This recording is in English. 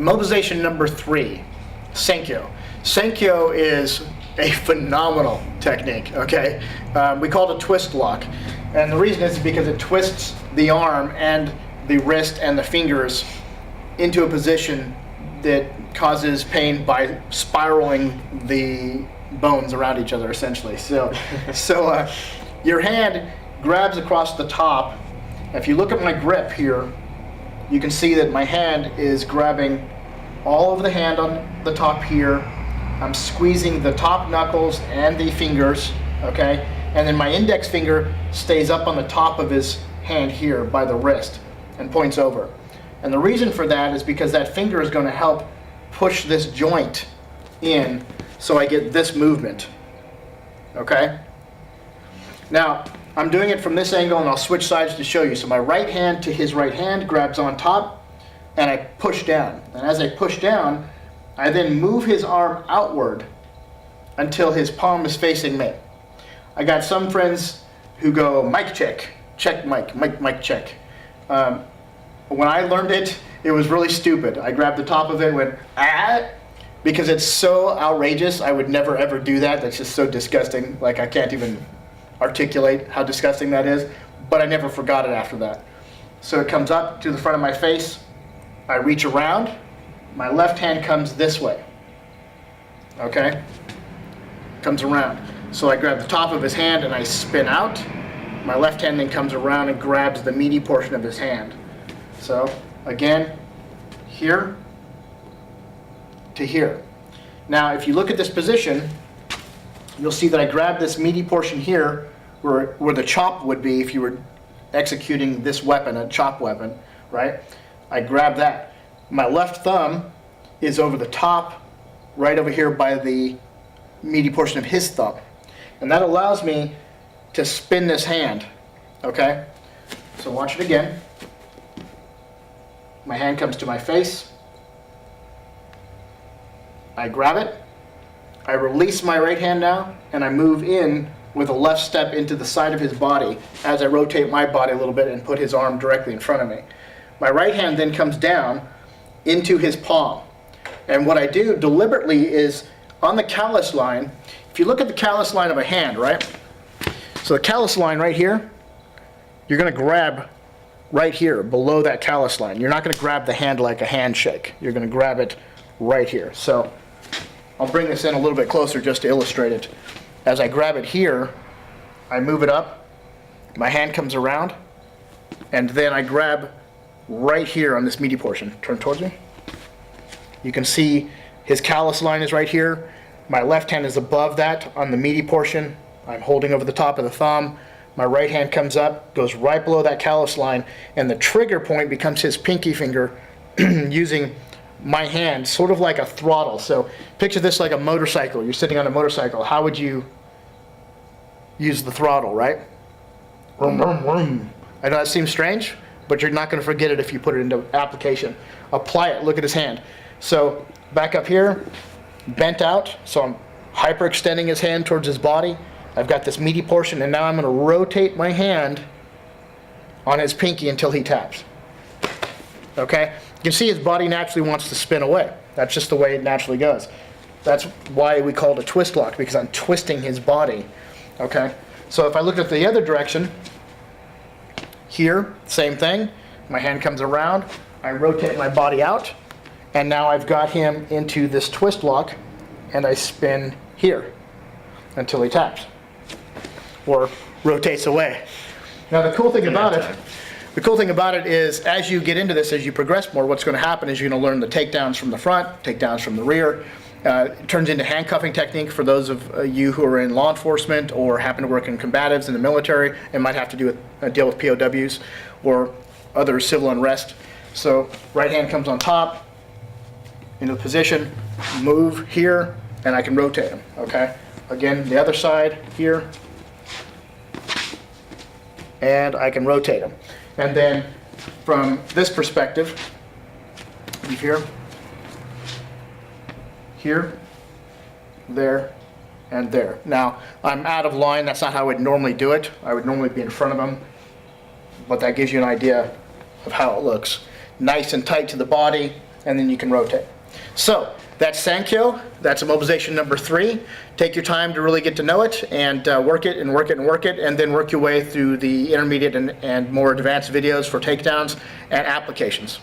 Immobilization number 3, Senkyo. Senkyo is a phenomenal technique, okay? We call it a twist lock. And the reason is because it twists the arm and the wrist and the fingers into a position that causes pain by spiraling the bones around each other, essentially. So your hand grabs across the top. If you look at my grip here, you can see that my hand is grabbing all over the hand on the top here. I'm squeezing the top knuckles and the fingers, okay? And then my index finger stays up on the top of his hand here by the wrist and points over. And the reason for that is because that finger is going to help push this joint in so I get this movement, okay? Now, I'm doing it from this angle, and I'll switch sides to show you. So my right hand to his right hand grabs on top, and I push down. And as I push down, I then move his arm outward until his palm is facing me. I got some friends who go, mic check, check mic, mic check. When I learned it, it was really stupid. I grabbed the top of it and went, ah, because it's so outrageous. I would never ever do that. That's just so disgusting. Like, I can't even articulate how disgusting that is, but I never forgot it after that. So it comes up to the front of my face, I reach around, my left hand comes this way, okay? Comes around. So I grab the top of his hand and I spin out, my left hand then comes around and grabs the meaty portion of his hand. So again, here to here. Now if you look at this position, you'll see that I grab this meaty portion here where the chop would be if you were executing this weapon, a chop weapon, right? I grab that. My left thumb is over the top, right over here by the meaty portion of his thumb. And that allows me to spin this hand, okay? So watch it again. My hand comes to my face. I grab it. I release my right hand now, and I move in with a left step into the side of his body as I rotate my body a little bit and put his arm directly in front of me. My right hand then comes down into his palm. And what I do deliberately is on the callus line, if you look at the callus line of a hand, right? So the callus line right here, you're going to grab right here below that callus line. You're not going to grab the hand like a handshake. You're going to grab it right here. So I'll bring this in a little bit closer just to illustrate it. As I grab it here, I move it up, my hand comes around, and then I grab right here on this meaty portion. Turn towards me. You can see his callus line is right here. My left hand is above that on the meaty portion. I'm holding over the top of the thumb. My right hand comes up, goes right below that callus line, and the trigger point becomes his pinky finger using my hand sort of like a throttle. So picture this like a motorcycle. You're sitting on a motorcycle. How would you use the throttle, right? Vroom, vroom, vroom. I know that seems strange, but you're not going to forget it if you put it into application. Apply it. Look at his hand. So back up here, bent out. So I'm hyperextending his hand towards his body. I've got this meaty portion, and now I'm going to rotate my hand on his pinky until he taps. Okay? You can see his body naturally wants to spin away. That's just the way it naturally goes. That's why we call it a twist lock, because I'm twisting his body. Okay? So if I look at the other direction, here, same thing. My hand comes around, I rotate my body out, and now I've got him into this twist lock, and I spin here until he taps or rotates away. Now the cool thing about it is as you get into this, as you progress more, what's going to happen is you're going to learn the takedowns from the front, takedowns from the rear. It turns into handcuffing technique for those of you who are in law enforcement or happen to work in combatives in the military and might have to deal with POWs or other civil unrest. So right hand comes on top, into the position, move here, and I can rotate him, okay? Again, the other side here, and I can rotate him. And then from this perspective, here, there, and there. Now, I'm out of line. That's not how I would normally do it. I would normally be in front of him, but that gives you an idea of how it looks. Nice and tight to the body, and then you can rotate. So that's Sankyo. That's immobilization number 3. Take your time to really get to know it, and work it and work it and work it, and then work your way through the intermediate and more advanced videos for takedowns and applications.